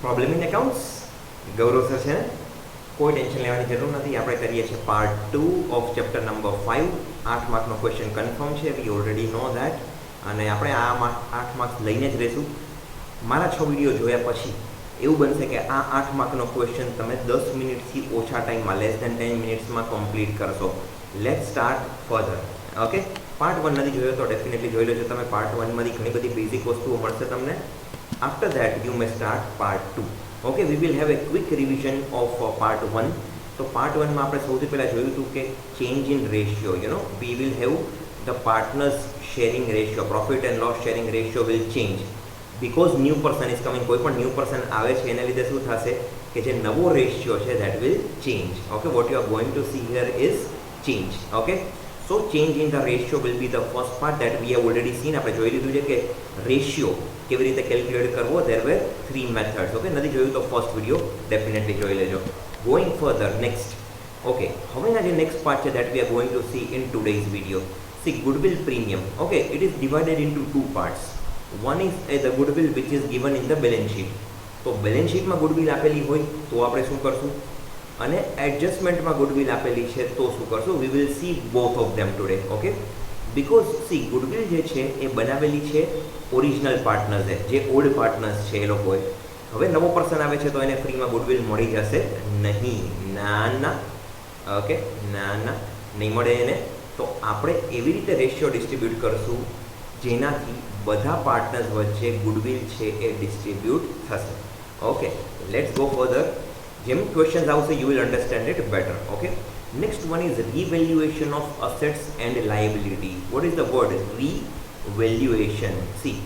Problem in accounts Gaurav sir છે ને, કોઈ ટેન્શન લેવાની જરૂર નથી. આપણે કરીએ છીએ પાર્ટ 2 ઓફ ચેપ્ટર નંબર 5. 8 માર્કનો ક્વેશ્ચન કન્ફર્મ છે, વી ઓલરેડી નો દેટ, અને આપણે આ 8 માર્ક્સ લઈને જ રહીશું. મારા 6 વિડીયો જોયા પછી એવું બનશે કે આ 8 માર્કનો ક્વેશ્ચન તમે 10 મિનિટથી ઓછા ટાઈમમાં, લેસ ધેન 10 મિનિટ્સમાં કમ્પ્લીટ કરશો. Late start further. Okay, part 1 નથી જોયો તો ડેફિનેટલી જોઈ લેજો તમે. પાર્ટ 1 માંથી ઘણી બધી બેઝિક વસ્તુઓ મળશે તમને. After that you may start part 2. Okay, we will have a quick revision of part 1. તો પાર્ટ 1 માં આપણે સૌથી પહેલાં જોયું હતું કે change in ratio, we will have the partners sharing ratio, profit and loss sharing ratio will change because new person is coming. કોઈ પણ ન્યૂ પર્સન આવે છે એને લીધે શું થશે કે જે નવો રેશિયો છે that will change. Okay, what you are going to C here is change. Okay, so change in the ratio will be the first part that we have already scene. આપણે જોઈ લીધું છે કે રેશિયો કેવી રીતે calculate કરવો. There were 3 methods. Okay, નથી જોયું તો ફર્સ્ટ વિડીયો ડેફિનેટલી જોઈ લેજો. Going further next. ઓકે, હવેના જે નેક્સ્ટ પાર્ટ છે that we are going to C in today's video. C goodwill premium. Okay, it is divided into 2 parts. One is the goodwill which is given in the balance sheet. તો balance શીટમાં goodwill આપેલી હોય તો આપણે શું કરશું, અને એડજસ્ટમેન્ટમાં goodwill આપેલી છે તો શું કરશું. વી will C both of them today. Okay, because she goodwill જે છે એ બનાવેલી છે ઓરિજિનલ પાર્ટનર્સે, જે ઓલ્ડ પાર્ટનર્સ છે એ લોકોએ. હવે નવો પર્સન આવે છે તો એને ફ્રીમાં ગુડવિલ મળી જશે નહીં. ના. ઓકે, ના, નહીં મળે એને. તો આપણે એવી રીતે રેશિયો ડિસ્ટ્રીબ્યુટ કરશું જેનાથી બધા પાર્ટનર્સ વચ્ચે ગુડવિલ છે એ ડિસ્ટ્રીબ્યુટ થશે. Okay, let's go further. જેમ ક્વેશ્ચન્સ આવશે you will understand it better. Okay, next one is revaluation of assets and liability. What is the word revaluation? See,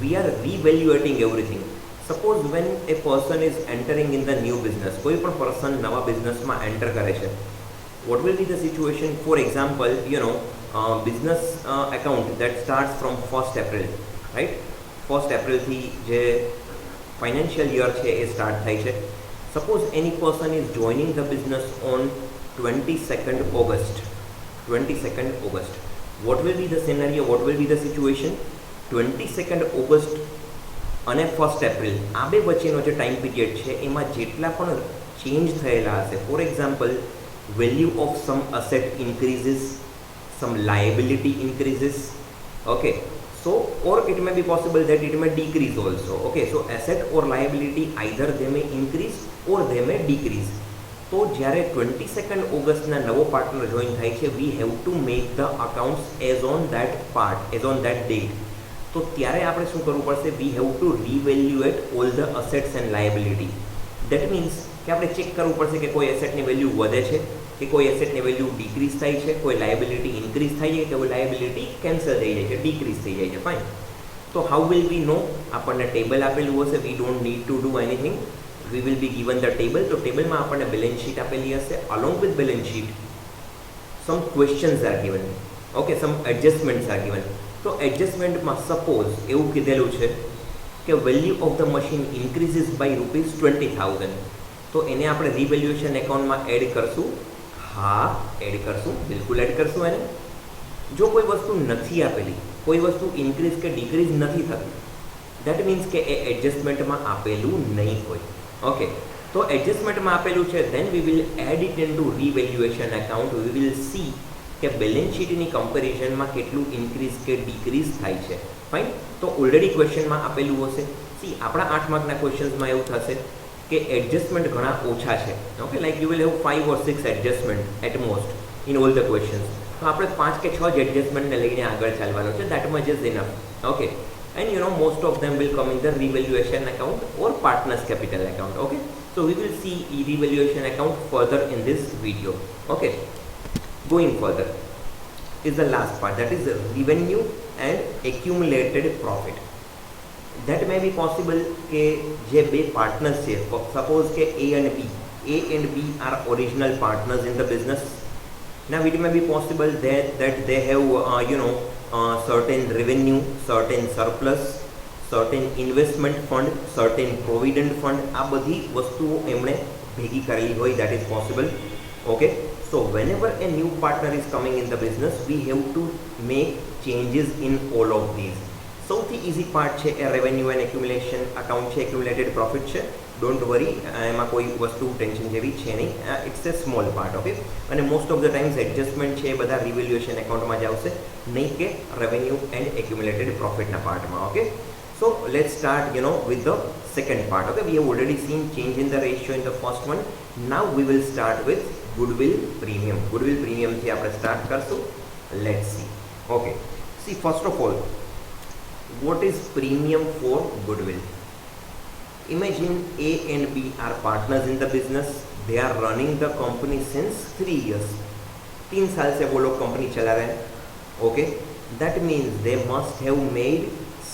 we are revaluating everything. Suppose when a person is entering in the new business, કોઈ પણ person નવા બિઝનેસમાં enter કરે છે, what will be the situation? For example, business account that starts from 1st April, right? 1st April થી જે financial year છે એ start થાય છે. Suppose any person is joining the business on 22nd August. 22nd August. What will be the scenario? What will be the situation? 22nd August અને 1st April આ બે વચ્ચેનો જે ટાઈમ પીરિયડ છે એમાં જેટલા પણ ચેન્જ થયેલા હશે, for example value of some asset increases, some liability increases. Okay, so or it may be possible that it may decrease also. Okay, so asset or liability either they may increase or they may decrease. તો જ્યારે 22nd ઓગસ્ટના નવો partner join થાય છે, we have to make the accounts as on that part, as on that date. તો ત્યારે આપણે શું કરવું પડશે, we have to revaluate all the assets and liability. That means કે આપણે ચેક કરવું પડશે કે કોઈ એસેટની વેલ્યુ વધે છે કે કોઈ એસેટની વેલ્યુ ડિક્રીઝ થાય છે, કોઈ લાયબિલિટી ઇન્ક્રીઝ થાય છે કે કોઈ લાયબિલિટી કેન્સલ થઈ જાય છે, ડિક્રીઝ થઈ જાય છે. ફાઇન. તો હાઉ વિલ વી નો? આપણને ટેબલ આપેલું હશે. We don't need to do anything. We will be given the table. તો ટેબલમાં આપણને બેલેન્સ શીટ આપેલી હશે. Along with balance sheet some questions are given. Okay, some adjustments are given. તો એડજસ્ટમેન્ટમાં સપોઝ એવું કીધેલું છે કે value of the machine increases by ₹20,000. તો એને આપણે રિવેલ્યુએશન એકાઉન્ટમાં એડ કરશું. હા, એડ કરશું, બિલકુલ એડ કરશું એને. જો કોઈ વસ્તુ નથી આપેલી, કોઈ વસ્તુ ઇન્ક્રીઝ કે ડિક્રીઝ નથી થતી, દેટ મીન્સ કે એ એડજસ્ટમેન્ટમાં આપેલું નહીં હોય. ઓકે, તો એડજસ્ટમેન્ટમાં આપેલું છે, then we will add it into revaluation account. We will see કે બેલેન્સ શીટની કમ્પેરિઝનમાં કેટલું ઇન્ક્રીઝ કે ડિક્રીઝ થાય છે. ફાઇન. તો ઓલરેડી ક્વેશ્ચનમાં આપેલું હશે. સી, આપણા 8 માર્કના ક્વેશ્ચન્સમાં એવું થશે કે એડજસ્ટમેન્ટ ઘણા ઓછા છે. Okay, like you will have 5 or 6 adjustment at most in all the questions. તો આપણે 5 કે 6 જ એડજસ્ટમેન્ટને લઈને આગળ ચાલવાનું છે. That much is enough. Okay, and most of them will come in the revaluation account or partners capital account. Okay, so we will see revaluation account further in this video. Okay, going further is the last part, that is revenue and accumulated profit. That may be possible કે જે બે partners છે, suppose કે A and B are original partners in the business. Now it may be possible that they have certain revenue, certain surplus, certain investment fund, certain provident fund. આ બધી વસ્તુઓ એમણે ભેગી કરેલી હોય, that is possible. Okay, so whenever a new partner is coming in the business, we have to make changes in all of these. સૌથી easy part છે એ રેવન્યુ એન્ડ એક્યુમ્યુલેશન અકાઉન્ટ છે, એક્યુમ્યુલેટેડ પ્રોફિટ છે. Don't worry, એમાં કોઈ વસ્તુ tension જેવી છે નહીં. It's a small part. Okay, અને most of the times adjustment છે એ બધા રિવેલ્યુએશન એકાઉન્ટમાં જ આવશે, નહીં કે રેવન્યુ એન્ડ એક્યુમ્યુલેટેડ પ્રોફિટના પાર્ટમાં. Okay, so let's start with the second part. Okay, we have already seen change in the ratio in the first one. Now we will start with goodwill premium. Goodwill premium થી આપણે start કરશું. Let's see. Okay, see, first of all, what is premium for goodwill? Imagine A and B are partners in the business. They are running the company since 3 years. 3 साल से वो लोग company चला रहे हैं. Okay, that means they must have made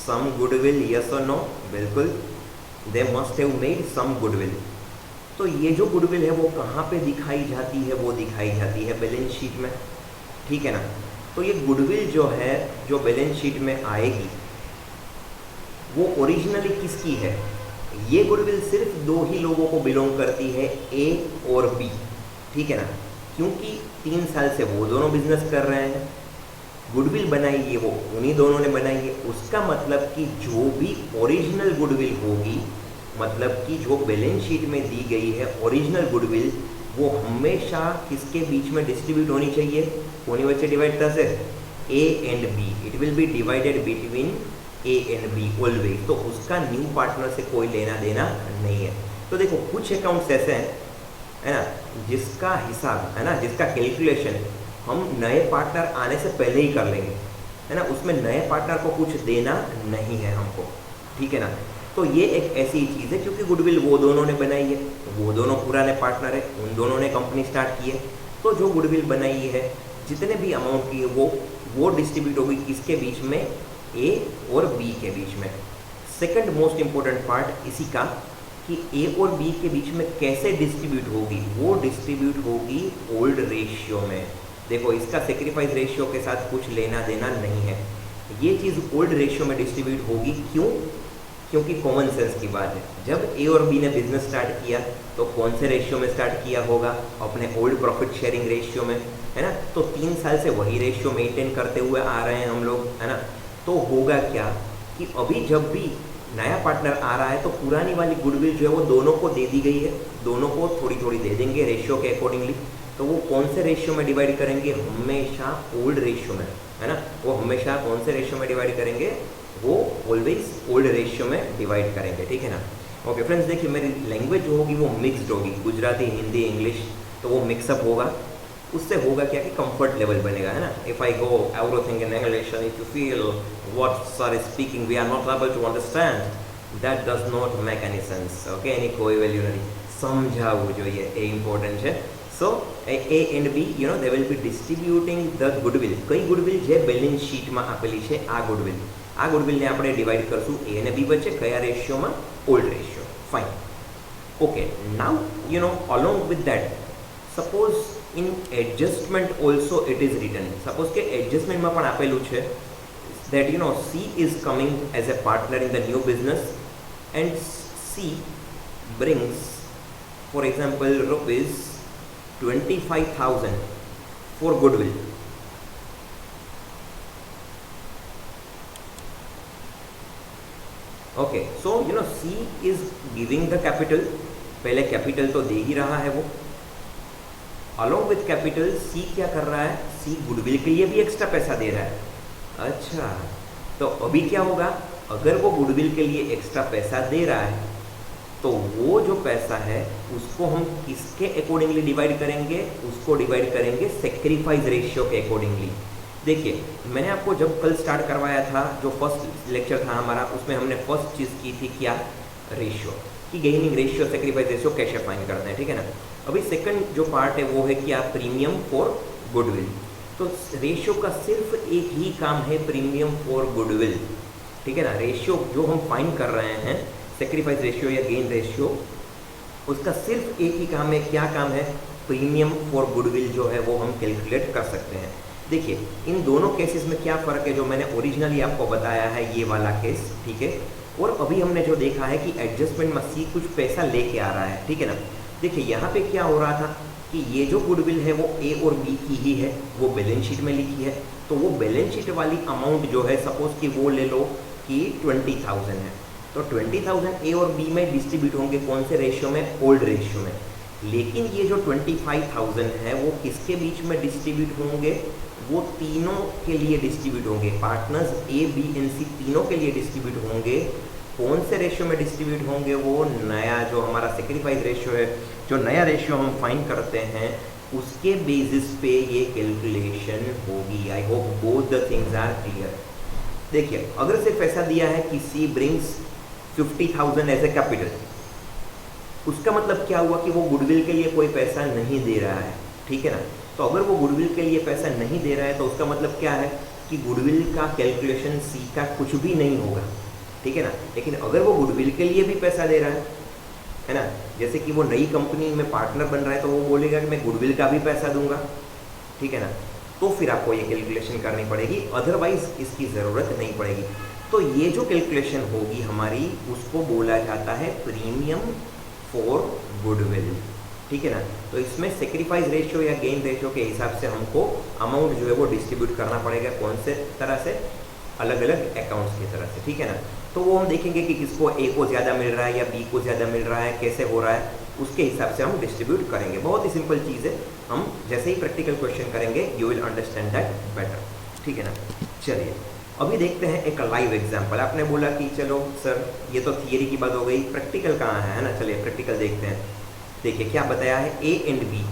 some goodwill. Yes or no? बिल्कुल, they must have made some goodwill. तो ये जो गुडविल है वो कहाँ पे दिखाई जाती है? वो दिखाई जाती है बैलेंस शीट में. ठीक है ना? तो ये गुडविल जो है, जो बैलेंस शीट में आएगी, वो ओरिजिनली किसकी है? ये गुडविल सिर्फ 2 ही लोगों को बिलोंग करती है, ए और बी. ठीक है ना? क्योंकि 3 साल से वो दोनों बिजनेस कर रहे हैं. गुडविल बनाई है वो उन्हीं दोनों ने बनाई है. उसका मतलब कि जो भी ओरिजिनल गुडविल होगी, मतलब कि जो बैलेंस शीट में दी गई है ओरिजिनल गुडविल, वो हमेशा किसके बीच में डिस्ट्रीब्यूट होनी चाहिए? कोनी वच्चे डिवाइड થશે? A and B. It will be divided between A and B always. तो उसका न्यू पार्टनर से कोई लेना देना नहीं है. तो देखो, कुछ अकाउंट्स ऐसे हैं, है ना, जिसका हिसाब, है ना, जिसका कैलकुलेशन हम नए पार्टनर आने से पहले ही कर लेंगे, है ना. उसमें नए पार्टनर को कुछ देना नहीं है हमको. ठीक है ना? तो ये एक ऐसी चीज़ है, क्योंकि गुडविल वो दोनों ने बनाई है, वो दोनों पुराने पार्टनर है, उन दोनों ने कंपनी स्टार्ट की है. तो जो गुडविल बनाई है, जितने भी अमाउंट की है, वो डिस्ट्रीब्यूट होगी किसके बीच में? ए और बी के बीच में. सेकंड मोस्ट इम्पोर्टेंट पार्ट इसी का, कि ए और बी के बीच में कैसे डिस्ट्रीब्यूट होगी? वो डिस्ट्रीब्यूट होगी ओल्ड रेशियो में. देखो, इसका सेक्रीफाइस रेशियो के साथ कुछ लेना देना नहीं है. ये चीज़ ओल्ड रेशियो में डिस्ट्रीब्यूट होगी. क्यों? क्योंकि कॉमन सेंस की बात है. जब ए और बी ने बिजनेस स्टार्ट किया तो कौन से रेशियो में स्टार्ट किया होगा? अपने ओल्ड प्रॉफिट शेयरिंग रेशियो में, है ना. तो 3 साल से वही रेशियो मेंटेन करते हुए आ रहे हैं हम लोग, है ना. तो होगा क्या कि अभी जब भी नया पार्टनर आ रहा है तो पुरानी वाली गुडविल जो है वो दोनों को दे दी गई है, दोनों को थोड़ी थोड़ी दे देंगे रेशियो के अकॉर्डिंगली. तो वो कौन से रेशियो में डिवाइड करेंगे? हमेशा ओल्ड रेशियो में, है ना. वो हमेशा कौन से रेशियो में डिवाइड करेंगे? वो ऑलवेज ओल्ड रेशियो में डिवाइड करेंगे. ठीक है ना? ओके फ्रेंड्स, देखिए, मेरी लैंग्वेज जो होगी वो मिक्सड होगी, गुजराती, हिंदी, इंग्लिश, तो वो मिक्सअप होगा. उससे होगा क्या कि कंफर्ट लेवल बनेगा, है ना. If I go everything in English and if you feel what sir is speaking we are not able to understand, that does not make any sense. Okay, એની કોઈ વેલ્યુ નથી. સમજાવવું જોઈએ, એ ઇમ્પોર્ટન્ટ છે. So A and B, they will be distributing the goodwill. કઈ goodwill? જે balance શીટમાં આપેલી છે આ ગુડવિલ. આ ગુડવિલને આપણે ડિવાઈડ કરશું એ અને બી વચ્ચે. કયા રેશિયોમાં? Old ratio. Fine. Okay, now along with that, suppose in adjustment also it is written. suppose કે એડજસ્ટમેન્ટમાં પણ આપેલું છે that C is coming as a partner in the new business and C brings, for example, rupees 25,000 for goodwill. Okay, so C is giving the capital. पहले capital तो दे ही रहा है वो. Along with capital C क्या कर रहा है? C goodwill के लिए भी एक्स्ट्रा पैसा दे रहा है. अच्छा, तो अभी क्या होगा? अगर वो गुडविल के लिए एक्स्ट्रा पैसा दे रहा है तो वो जो पैसा है उसको हम किसके अकॉर्डिंगली डिवाइड करेंगे? उसको डिवाइड करेंगे सेक्रीफाइस रेशियो के अकॉर्डिंगली. देखिए, मैंने आपको जब कल स्टार्ट करवाया था, जो फर्स्ट लेक्चर था हमारा, उसमें हमने फर्स्ट चीज़ की थी क्या? रेशियो की. गेनिंग रेशियो, सेक्रीफाइस रेशियो कैसे फाइंड करते हैं. ठीक है ना. अभी सेकंड जो पार्ट है वो है क्या? Premium for goodwill. तो रेशियो का सिर्फ एक ही काम है, प्रीमियम फॉर गुडविल. ठीक है ना. रेशियो जो हम फाइंड कर रहे हैं, सेक्रीफाइस रेशियो या गेन रेशियो, उसका सिर्फ एक ही काम है. क्या काम है? प्रीमियम फॉर गुडविल जो है वो हम कैलकुलेट कर सकते हैं. देखिए, इन दोनों केसेस में क्या फ़र्क है जो मैंने ओरिजिनली आपको बताया है, ये वाला केस. ठीक है. और अभी हमने जो देखा है कि एडजस्टमेंट में C कुछ पैसा लेके आ रहा है. ठीक है ना. देखिए, यहाँ पे क्या हो रहा था कि ये जो गुडविल है वो A और B की ही है, वो बैलेंस शीट में लिखी है. तो वो बैलेंस शीट वाली अमाउंट जो है, सपोज कि वो ले लो कि 20,000 है, तो 20,000 ए और बी में डिस्ट्रीब्यूट होंगे कौन से रेशियो में, ओल्ड रेशियो में। लेकिन ये जो 25,000 है वो किसके बीच में डिस्ट्रीब्यूट होंगे, वो तीनों के लिए डिस्ट्रीब्यूट होंगे, पार्टनर्स ए बी एंड सी तीनों के लिए डिस्ट्रीब्यूट होंगे। कौन से रेशियो में डिस्ट्रीब्यूट होंगे, वो नया जो हमारा सेक्रीफाइस रेशियो है, जो नया रेशियो हम फाइंड करते हैं उसके बेसिस पे ये कैलकुलेशन होगी। I hope both the things are clear. देखिए अगर सिर्फ ऐसा दिया है कि C brings 50,000 as a capital, उसका मतलब क्या हुआ कि वो गुडविल के लिए कोई पैसा नहीं दे रहा है, ठीक है ना। तो अगर वो गुडविल के लिए पैसा नहीं दे रहा है तो उसका मतलब क्या है कि गुडविल का कैलकुलेशन सी का कुछ भी नहीं होगा, ठीक है ना। लेकिन अगर वो गुडविल के लिए भी पैसा दे रहा है ना, जैसे कि वो नई कंपनी में पार्टनर बन रहा है तो वो बोलेगा कि मैं गुडविल का भी पैसा दूंगा, ठीक है ना, तो फिर आपको ये कैलकुलेशन करनी पड़ेगी, अदरवाइज इसकी ज़रूरत नहीं पड़ेगी। तो ये जो कैलकुलेशन होगी हमारी, उसको बोला जाता है प्रीमियम फॉर गुडविल, ठीक है ना। तो इसमें सेक्रीफाइस रेशियो या गेन रेशियो के हिसाब से हमको अमाउंट जो है वो डिस्ट्रीब्यूट करना पड़ेगा, कौन से तरह से, अलग अलग अकाउंट्स की तरह से, ठीक है ना। तो वो हम देखेंगे कि किसको ए को ज़्यादा मिल रहा है या बी को ज़्यादा मिल रहा है, कैसे हो रहा है, उसके हिसाब से हम डिस्ट्रीब्यूट करेंगे। बहुत ही सिंपल चीज़ है, हम जैसे ही प्रैक्टिकल क्वेश्चन करेंगे you will understand that better, ठीक है ना। चलिए अभी देखते हैं एक लाइव एग्जाम्पल। आपने बोला कि चलो सर ये तो थियरी की बात हो गई, प्रैक्टिकल कहाँ है ना। चलिए प्रैक्टिकल देखते हैं। देखिए क्या बताया है, A and B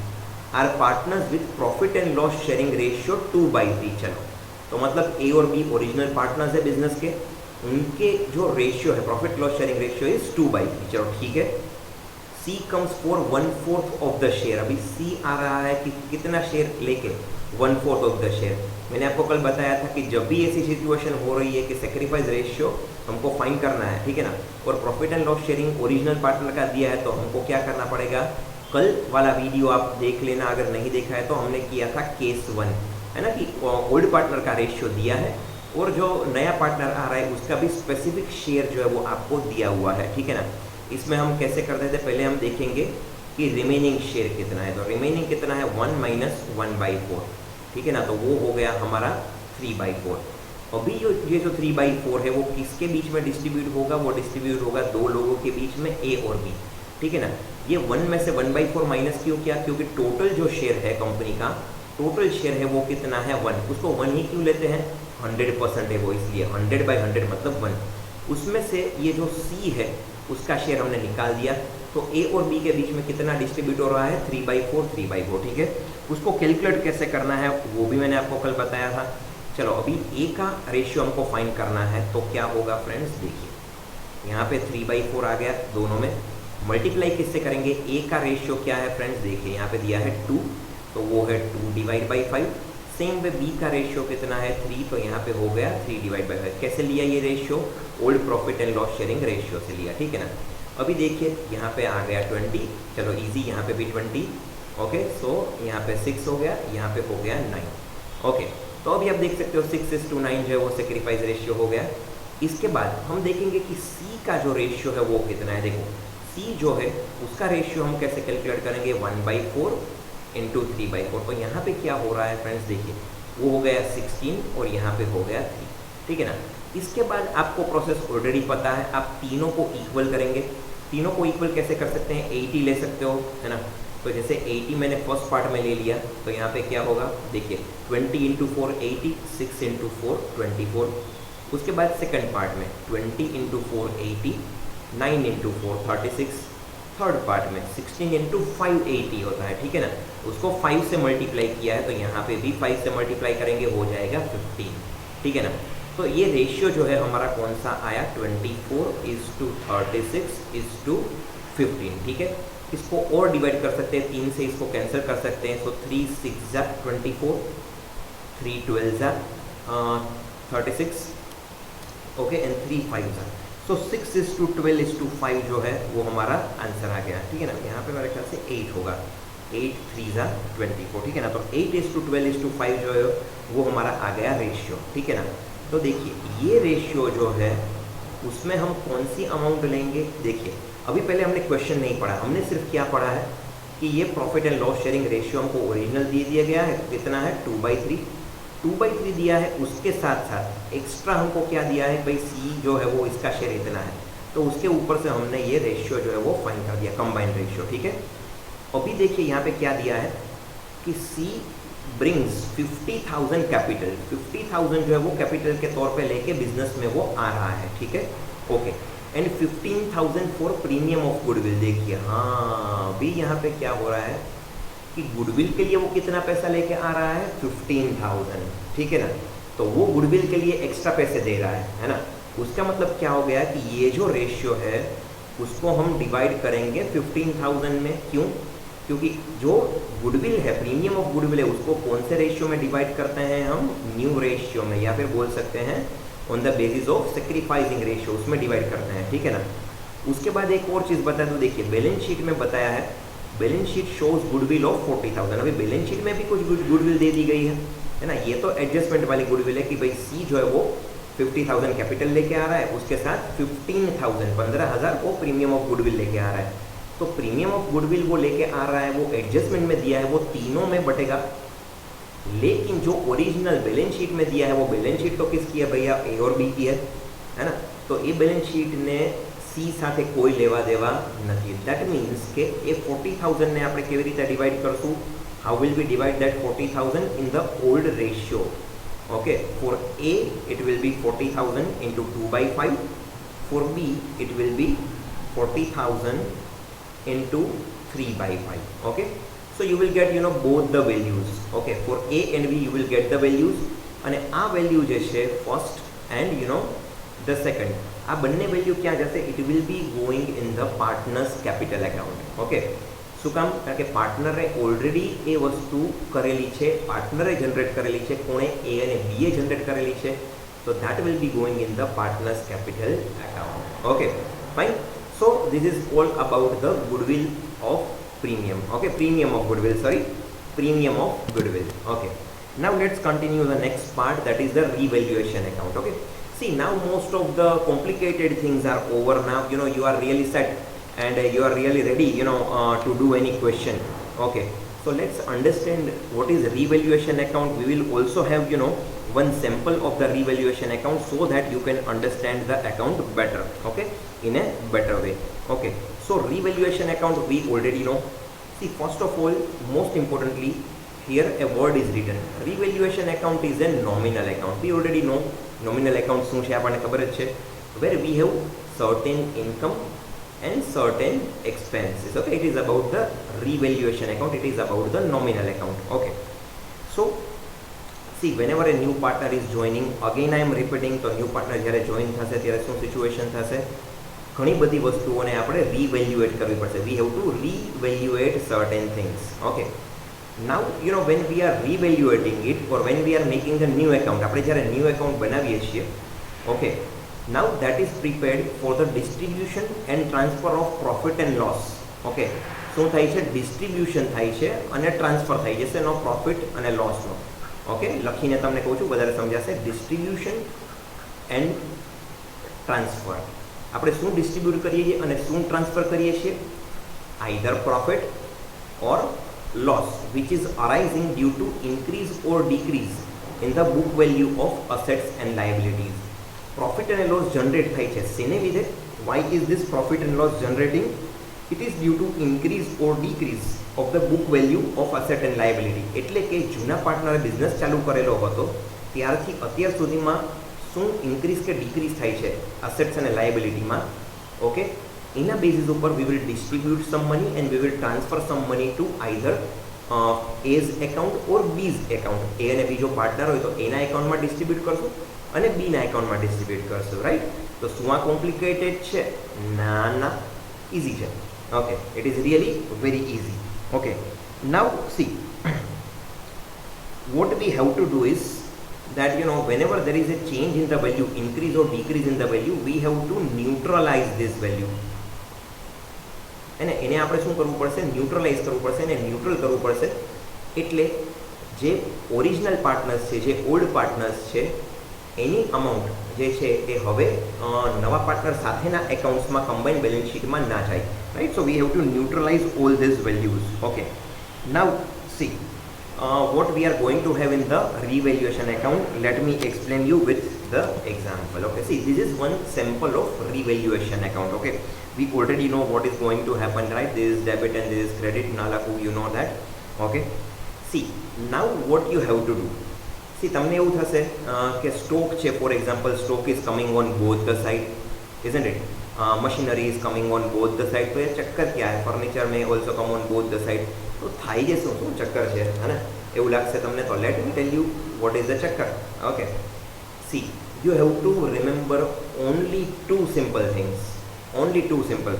are partners with profit and loss sharing ratio 2/3। चलो तो मतलब ए और बी ओरिजिनल पार्टनर्स है बिजनेस के, उनके जो रेशियो है profit loss sharing ratio is 2/3। चलो ठीक है। C comes for 1/4 of the share. अभी सी आ रहा है कि कितना शेयर लेके, 1/4 ऑफ द शेयर। मैंने आपको कल बताया था कि जब भी ऐसी सिचुएशन हो रही है कि सेक्रीफाइस रेशियो हमको फाइंड करना है, ठीक है ना, और profit and loss sharing original partner का दिया है, तो हमको क्या करना पड़ेगा। कल वाला वीडियो आप देख लेना, अगर नहीं देखा है तो हमने किया था केस 1, है ना, कि ओल्ड पार्टनर का रेशियो दिया है और जो नया पार्टनर आ रहा है उसका भी स्पेसिफिक शेयर जो है वो आपको दिया हुआ है, ठीक है ना। इसमें हम कैसे करते थे, पहले हम देखेंगे कि रिमेनिंग शेयर कितना है। तो रिमेनिंग कितना है, 1 - 1/4, ठीक है ना। तो वो हो गया हमारा 3/4। अभी ये जो 3/4 है वो किसके बीच में डिस्ट्रीब्यूट होगा, वो डिस्ट्रीब्यूट होगा दो लोगों के बीच में, ए और बी, ठीक है ना। ये 1 में से 1/4 माइनस क्यों किया, क्योंकि टोटल जो शेयर है कंपनी का, टोटल शेयर है वो कितना है 1, उसको 1 ही क्यों लेते हैं, 100% है वो, इसलिए 100/100 मतलब 1। उसमें से ये जो सी है उसका शेयर हमने निकाल दिया, तो ए और बी के बीच में कितना डिस्ट्रीब्यूट हो रहा है, 3/4, ठीक है। उसको कैलकुलेट कैसे करना है वो भी मैंने आपको कल बताया था। चलो अभी ए का रेशियो हमको फाइंड करना है, तो क्या होगा फ्रेंड्स, देखिए यहाँ पे 3/4 आ गया, दोनों में मल्टीप्लाई किससे करेंगे, ए का रेशियो क्या है फ्रेंड्स, देखिए यहाँ पे दिया है 2, तो वो है 2/5। सेम वे बी का रेशियो कितना है 3, तो यहाँ पे हो गया 3/5। कैसे लिया ये ratio, old profit and loss sharing ratio से लिया, ठीक है ना। अभी देखिए यहाँ पे आ गया 20, चलो इजी, यहाँ पे भी 20, ओके। सो यहाँ पे 6 हो गया, यहाँ पे हो गया 9, ओके। तो अभी आप देख सकते हो 6:9 जो है वो सेक्रीफाइस रेशियो हो गया। इसके बाद हम देखेंगे कि सी का जो रेशियो है वो कितना है। देखो सी जो है उसका रेशियो हम कैसे कैलकुलेट करेंगे, 1/4 × 3/4। तो यहाँ पे क्या हो रहा है फ्रेंड्स, देखिए वो हो गया 16 और यहाँ पे हो गया 3, ठीक है ना। इसके बाद आपको प्रोसेस ऑलरेडी पता है, आप तीनों को इक्वल करेंगे। तीनों को इक्वल कैसे कर सकते हैं, 80 ले सकते हो, है ना। तो जैसे 80 मैंने फर्स्ट पार्ट में ले लिया, तो यहाँ पे क्या होगा, देखिए 20 × 4 80, 6 × 4 24। उसके बाद सेकंड पार्ट में 20 × 4 80, 9 × 4 36। थर्ड पार्ट में 16 × 5 80 होता है, ठीक है ना। उसको 5 से मल्टीप्लाई किया है, तो यहाँ पे भी 5 से मल्टीप्लाई करेंगे, हो जाएगा 15, ठीक है ना। तो ये रेशियो जो है हमारा कौन सा आया, 24:36:15, ठीक है। इसको और डिवाइड कर सकते हैं, 3 से इसको कैंसिल कर सकते हैं, तो 3 × 6 = 24, 3 × 12 = 36, ओके, एंड 3 × 5 = सो 6:12:5 जो है वो हमारा आंसर आ गया, ठीक है ना। यहाँ पे मेरे ख्याल से 8 होगा, 8 × 3 = 24, ठीक है ना। तो 8:12:5 जो है वो हमारा आ गया रेशियो, ठीक है ना। तो देखिए ये रेशियो जो है उसमें हम कौन सी अमाउंट लेंगे, देखिए अभी पहले हमने क्वेश्चन नहीं पढ़ा, हमने सिर्फ क्या पढ़ा है कि ये profit and loss sharing ratio हमको ओरिजिनल दे दिया गया है, कितना है 2/3, 2/3 दिया है, उसके साथ साथ एक्स्ट्रा हमको क्या दिया है भाई, सी जो है वो इसका शेयर इतना है, तो उसके ऊपर से हमने ये रेशियो जो है वो फाइंड कर दिया, कंबाइंड रेशियो। ठीक है, अभी देखिए यहाँ पे क्या दिया है कि सी ब्रिंग्स 50,000 कैपिटल, 50,000 जो है वो कैपिटल के तौर पे लेके बिजनेस में वो आ रहा है। ठीक है, okay, and 15,000 for premium of goodwill. देखिए हाँ, अभी यहाँ पे क्या हो रहा है कि गुडविल के लिए वो कितना पैसा लेके आ रहा है, 15,000। ठीक है ना, तो वो गुडविल के लिए एक्स्ट्रा पैसे दे रहा है ना। उसका मतलब क्या हो गया कि ये जो रेशियो है उसको हम डिवाइड करेंगे 15,000 में। क्यों? क्योंकि जो गुडविल है, प्रीमियम ऑफ गुडविल है, उसको कौन से रेशियो में डिवाइड करते हैं हम, न्यू रेशियो में, या फिर बोल सकते हैं on the basis of sacrificing ratio, उसमें डिवाइड करते हैं। ठीक है ना, उसके बाद एक और चीज़ बता दूँ, देखिए बैलेंस शीट में बताया है, balance sheet shows goodwill of 40,000। अभी बैलेंस शीट में भी कुछ गुडविल दे दी गई है ना। ये तो एडजस्टमेंट वाली गुडविल है कि भाई सी जो है वो 50,000 कैपिटल लेके आ रहा है, उसके साथ 15,000 15,000 वो प्रीमियम ऑफ गुडविल लेके आ रहा है। तो प्रीमियम ऑफ गुडविल वो लेके आ रहा है, वो एडजस्टमेंट में दिया है, वो तीनों में बटेगा। लेकिन जो ओरिजिनल बैलेंस शीट में दिया है, वो बैलेंस शीट तो किसकी है भैया, ए और बी की है ना। तो ये बैलेंस शीट ने सी સાથે કોઈ લેવા દેવા નથી। दैट मीन्स के ये 40,000 ने આપણે કેવી રીતે ડિવાઇડ કરશું, how will we divide that 40,000 in the old ratio. Okay, for a it will B 40,000 into 2/5, for B it will B 40,000 into 3/5। okay, so you will get both the values। okay, for a and b you will get the values, અને આ value જે છે first and the second, આ બંને value ક્યાં જશે, it will be going in the partners capital account। okay, શું કામ, કારણ કે પાર્ટનરે ઓલરેડી એ વસ્તુ કરેલી છે, પાર્ટનરે જનરેટ કરેલી છે, કોણે, એ અને બી એ જનરેટ કરેલી છે, so that will be going in the partners capital account। okay, fine। So this is all about the goodwill of premium। okay, premium of goodwill, sorry, premium of goodwill। okay, now let's continue the next part, that is the revaluation account। okay, see, now most of the complicated things are over now, you are really set and you are really ready to do any question। okay, so let's understand what is revaluation account। we will also have one sample of the revaluation account so that you can understand the account better, okay, in a better way। okay, so revaluation account we already know। see, first of all, most importantly, here a word is written, revaluation account is a nominal account। we already know nominal account શું છે, આપણને ખબર જ છે, where we have certain income and certain expenses। okay, it is about the revaluation account, it is about the nominal account। okay, so see, whenever a new partner is joining, again I am repeating, તો new partner જ્યારે join થશે ત્યારે શું situation થશે, ઘણી બધી વસ્તુઓને આપણે રીવેલ્યુએટ કરવી પડશે। we have to revaluate certain things। okay, now when we are revaluating it or when we are making a new account, આપણે જ્યારે ન્યૂ અકાઉન્ટ બનાવીએ છીએ, okay, now that is prepared for the distribution and transfer of profit and loss। okay, શું થાય છે, distribution થાય છે અને ટ્રાન્સફર થઈ જશે નો પ્રોફિટ અને લોસનો। ઓકે, લખીને તમને કહું છું વધારે સમજાશે, ડિસ્ટ્રીબ્યુશન એન્ડ ટ્રાન્સફર। આપણે શું ડિસ્ટ્રીબ્યુટ કરીએ છીએ અને શું ટ્રાન્સફર કરીએ છીએ, either profit or loss which is arising due to increase or decrease in the book value of assets and liabilities। profit and loss generate થાય છે શેને લીધે, why is this profit and loss generating, it is due to increase or decrease of the book value of asset and liability। એટલે કે જૂના પાર્ટનરે business ચાલુ કરેલો હતો ત્યારથી અત્યાર સુધીમાં શું ઇન્ક્રીઝ કે ડિક્રીઝ થાય છે અસેટ્સ અને લાયબિલિટીમાં। ઓકે, એના બેઝિસ ઉપર we will distribute some money and we will transfer some money to either A's account or B's account. A અને બી જો પાર્ટનર હોય તો એના એકાઉન્ટમાં ડિસ્ટ્રીબ્યુટ કરશું અને બીના એકાઉન્ટમાં ડિસ્ટ્રીબ્યુટ કરશું, રાઈટ। તો શું આ કોમ્પ્લિકેટેડ છે, ના, ઇઝી છે। Okay, it is really very easy. Okay, now C, what we have to do is that whenever there is a change in the value, increase or decrease in the value, we have to neutralize this value। અને એને આપણે શું કરવું પડશે, neutralise કરવું પડશે અને neutral કરવું પડશે। એટલે જે ઓરિજિનલ પાર્ટનર્સ છે, જે ઓલ્ડ પાર્ટનર્સ છે, એની અમાઉન્ટ જે છે એ હવે નવા પાર્ટનર સાથેના એકાઉન્ટ્સમાં કમ્બાઇન્ડ બેલેન્સ શીટમાં ના જાય, right. So V have two neutralise all this values. Okay, now C, what we are going to have in the revaluation account. Let me explain you with the example. Okay, see, this is one sample of revaluation account. Okay, we already know what is going to happen, right? This is debit and this is credit. Nalaku, you know that. Okay, see, now what you have to do. See, તમને એવું થશે કે stock છે, for example stock is coming on both the side, isn't it? Machinery is coming on both the side. तो ये चक्कर क्या है? फर्नीचर में also come on both the side. तो થાય જે શું ચક્કર છે, है ना? એવું લાગશે તમને. તો let me tell you what is the ચક્કર. Okay, see, you have to remember only two simple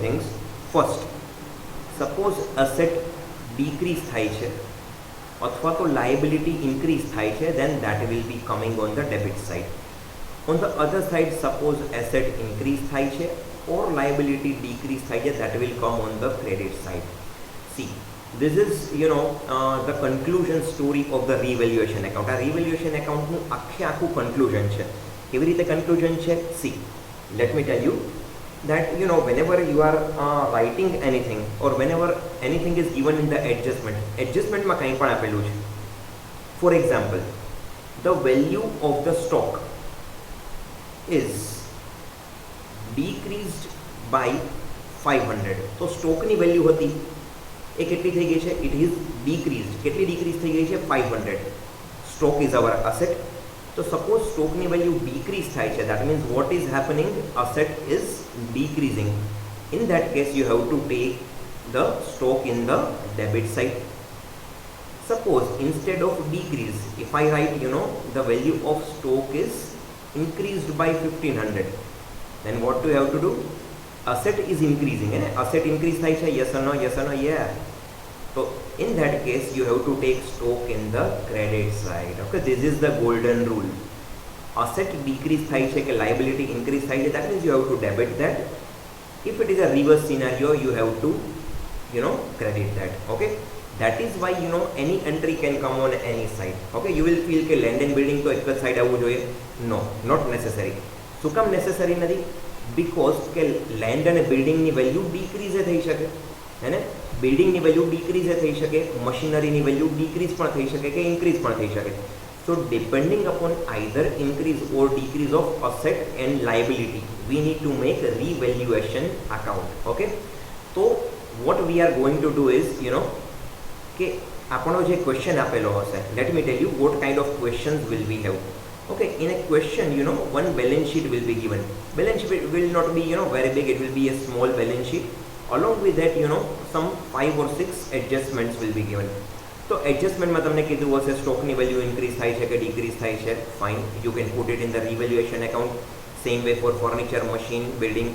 things. First, suppose asset decrease થાય છે અથવા તો liability increase થાય છે, then that will be coming on the debit side. On the other side, suppose asset increase થાય છે or liability decrease થાય છે, that will come on the credit side. See, this is the conclusion story of the revaluation account. આ revaluation account નું આખું conclusion છે. કેવી રીતે conclusion છે? See, let me tell you that whenever you are writing anything or whenever anything is given in the adjustment માં કંઈ પણ આપેલું છે. For example, the value of the stock is decreased by 500. तो સ્ટોકની વેલ્યુ હતી એ કેટલી થઈ ગઈ છે? It is decreased. કેટલી ડીક્રીઝ થઈ ગઈ છે? 500. Stock is our asset. તો સપોઝ સ્ટોકની વેલ્યુ ડીક્રીઝ થાય છે, that means what is happening? Asset is decreasing. In that case, you have to take the stock in the debit side. Suppose instead of decrease, if I write the value of stock is increased by 1500, then what do you have to do? Asset is increasing, asset increase થાય છે, yes or no? Yeah. So in that case, you have to take stock in the credit side. Okay, this is the golden rule. Asset decrease થાય છે કે liability increase થાય છે, that means you have to debit that. If it is a reverse scenario, you have to credit that. Okay, that is why any entry can come on any side. Okay, you will feel કે land and building તો એક જ side આવવું જોઈએ. No, not necessary. શું કામ necessary નથી? Because કે land અને building ની વેલ્યુ ડીક્રીઝ થઈ શકે, હે ને? બિલ્ડિંગની વેલ્યુ ડીક્રીઝ થઈ શકે, મશીનરીની વેલ્યુ ડીક્રીઝ પણ થઈ શકે કે ઇન્ક્રીઝ પણ થઈ શકે. So depending upon either increase or decrease of asset and liability, we need to make a revaluation account. Okay, so what we are going to do is કે આપણો જે ક્વેશ્ચન આપેલો હશે, let me tell you what kind of questions will we have. Okay, in a question one balance sheet will be given. Balance sheet will not be very big, it will be a small balance sheet. Along with that some 5 or 6 adjustments will be given. તો એડજસ્ટમેન્ટમાં તમને કીધું હશે સ્ટોકની value increase થાય છે કે decrease થાય છે. Fine, you can put it in the revaluation account. Same way for furniture, machine, building.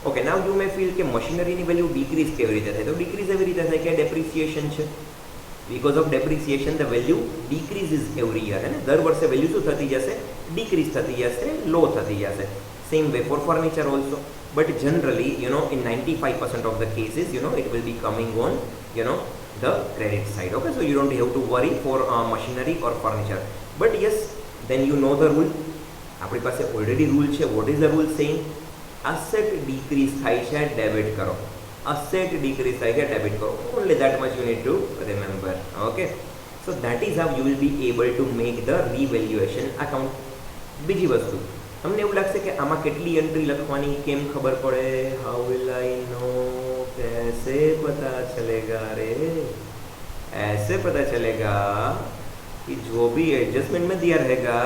Okay, now you may feel કે મશીનરીની વેલ્યુ ડિક્રીઝ કેવી રીતે થાય? તો ડિક્રીઝ એવી રીતે થાય કે ડેપ્રિસિએશન છે. Because of depreciation the value decreases every year, અને દર વર્ષે વેલ્યુ શું થતી જશે? ડિક્રીઝ થતી જશે, લો થતી જશે. Same way for furniture also. But generally, in 95% of the cases, it will be coming on, the credit side. Okay, so you don't have to worry for machinery or furniture. But yes, then you know the rule. આપણી પાસે already rule છે. What is the rule saying? Asset decrease થાય છે, debit કરો. Asset decrease થાય છે, debit કરો. Only that much you need to remember. Okay, so that is how you will be able to make the revaluation account. બીજી વસ્તુ, તમને એવું લાગશે કે આમાં કેટલી એન્ટ્રી લખવાની, કેમ ખબર પડે? હાઉ વિલ આઈ નો? कैसे पता चलेगा रे? ऐसे पता चलेगा कि जो भी एडजस्टमेंट में दिया रहेगा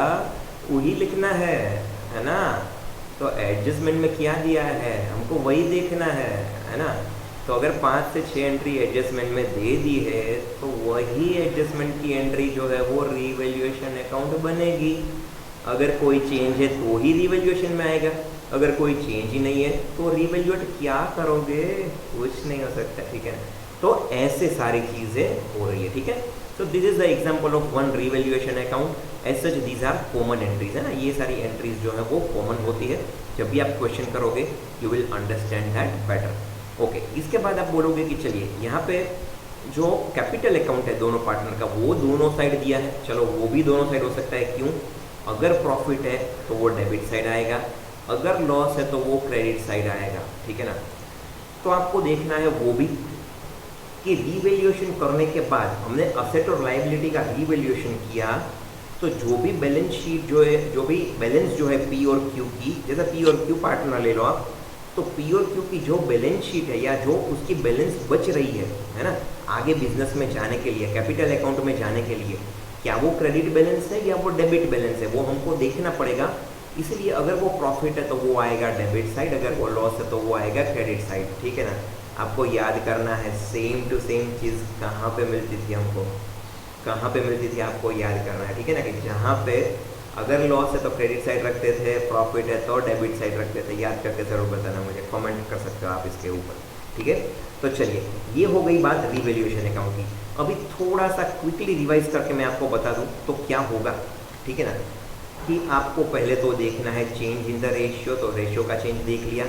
वही लिखना है ना? तो एडजस्टमेंट में क्या दिया है हमको वही देखना है ना? तो अगर 5 से 6 एंट्री एडजस्टमेंट में दे दी है तो वही एडजस्टमेंट की एंट्री जो है वो रिवैल्यूएशन अकाउंट बनेगी. अगर कोई चेंज है तो ही रिवैल्यूएशन में आएगा, अगर कोई चेंज ही नहीं है तो रिवैल्यूएट क्या करोगे? कुछ नहीं हो सकता. ठीक है, तो ऐसे सारी चीज़ें हो रही है. ठीक है, so this is the example of one revaluation account. As such these are common entries, है ना? ये सारी एंट्रीज जो है वो कॉमन होती है. जब भी आप क्वेश्चन करोगे you will understand that better. Okay, इसके बाद आप बोलोगे कि चलिए यहाँ पे जो कैपिटल अकाउंट है दोनों पार्टनर का, वो दोनों साइड दिया है. चलो वो भी दोनों साइड हो सकता है. क्यों? अगर प्रॉफिट है तो वो डेबिट साइड आएगा, अगर लॉस है तो वो क्रेडिट साइड आएगा. ठीक है ना? तो आपको देखना है वो भी कि रीवैल्यूएशन करने के बाद हमने असेट और लायबिलिटी का रीवैल्यूएशन किया, तो जो भी बैलेंस शीट जो है, जो भी बैलेंस जो है पी और क्यू की, जैसे पी और क्यू पार्टनर ले लो आप, तो पी और क्यू की जो बैलेंस शीट है या जो उसकी बैलेंस बच रही है ना, आगे बिजनेस में जाने के लिए, कैपिटल अकाउंट में जाने के लिए, क्या वो क्रेडिट बैलेंस है या वो डेबिट बैलेंस है, वो हमको देखना पड़ेगा। इसलिए अगर वो प्रॉफिट है तो वो आएगा डेबिट साइड, अगर वो लॉस है तो वो आएगा क्रेडिट साइड, ठीक है ना। आपको याद करना है सेम टू सेम चीज़ कहाँ पे मिलती थी, हमको कहाँ पे मिलती थी आपको याद करना है, ठीक है ना, कि जहाँ पे अगर लॉस है तो क्रेडिट साइड रखते थे, प्रॉफिट है तो डेबिट साइड रखते थे। याद करके ज़रूर बताना मुझे, कमेंट कर सकते हो आप इसके ऊपर, ठीक है। तो चलिए, ये हो गई बात रीवैल्यूएशन अकाउंट की। अभी थोड़ा सा क्विकली रिवाइज करके मैं आपको बता दूं तो क्या होगा, ठीक है ना, कि आपको पहले तो देखना है चेंज इन द रेशियो, तो रेशियो का चेंज देख लिया।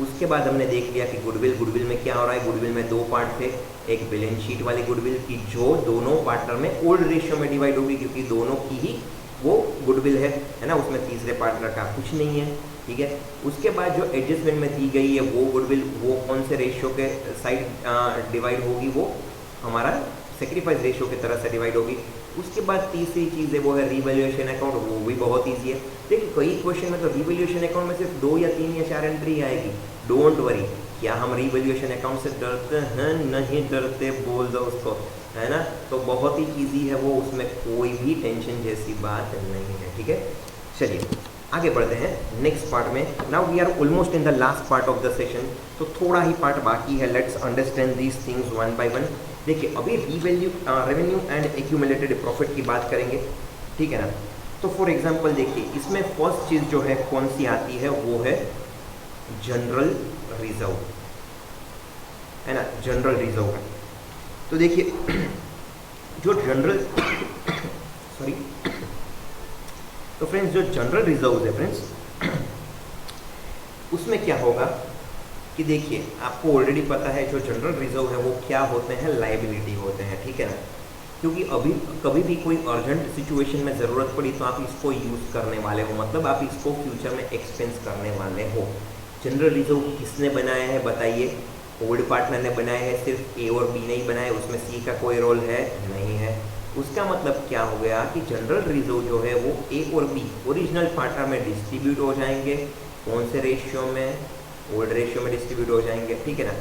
उसके बाद हमने देख लिया कि गुडविल में क्या हो रहा है। गुडविल में दो पार्ट थे, एक बैलेंस शीट वाली गुडविल की जो दोनों पार्टनर में ओल्ड रेशियो में डिवाइड होगी, क्योंकि दोनों की ही वो गुडविल है ना, उसमें तीसरे पार्टनर का कुछ नहीं है, ठीक है। उसके बाद जो एडजस्टमेंट में दी गई है वो गुडविल, वो कौन से रेशियो के साइड डिवाइड होगी, वो हमारा सेक्रीफाइस रेशियो की तरह से डिवाइड होगी। उसके बाद तीसरी चीज़ है वो है रीवैल्यूएशन अकाउंट, वो भी बहुत ईजी है। देखिए कई क्वेश्चन में तो रीवैल्यूएशन अकाउंट में सिर्फ 2 या 3 या 4 एंट्री आएगी। डोंट वरी, क्या हम रीवैल्यूएशन अकाउंट से डरते हैं? नहीं डरते, बोल दो उसको, है ना। तो बहुत ही ईजी है वो, उसमें कोई भी टेंशन जैसी बात नहीं है, ठीक है। चलिए आगे बढ़ते हैं नेक्स्ट पार्ट में। Now we are almost in the last part of the session, तो थोड़ा ही पार्ट बाकी है। Let's understand these things one by one. देखिए अभी रेवेन्यू एंड एक्यूमुलेटेड प्रॉफिट की बात करेंगे, ठीक है ना। तो फॉर एग्जांपल देखिए, इसमें फर्स्ट चीज़ जो है कौन सी आती है, वो है जनरल रिजर्व, है ना, जनरल रिजर्व। तो देखिए जो जनरल सॉरी तो फ्रेंड्स, जो जनरल रिजर्व है फ्रेंड्स, उसमें क्या होगा कि देखिए आपको ऑलरेडी पता है जो जनरल रिजर्व है वो क्या होते हैं, लायबिलिटी होते हैं, ठीक है ना। क्योंकि अभी कभी भी कोई अर्जेंट सिचुएशन में ज़रूरत पड़ी तो आप इसको यूज़ करने वाले हो, मतलब आप इसको फ्यूचर में एक्सपेंस करने वाले हो। जनरल रिजर्व किसने बनाया है बताइए? ओल्ड पार्टनर ने बनाया है, सिर्फ ए और बी नहीं बनाया, उसमें सी का कोई रोल है नहीं है। उसका मतलब क्या हो गया कि जनरल रिजर्व जो है वो ए और बी ओरिजिनल पार्टनर में डिस्ट्रीब्यूट हो जाएंगे। कौन से रेशियो में? ओल्ड रेशियो में डिस्ट्रीब्यूट हो जाएंगे, ठीक है ना।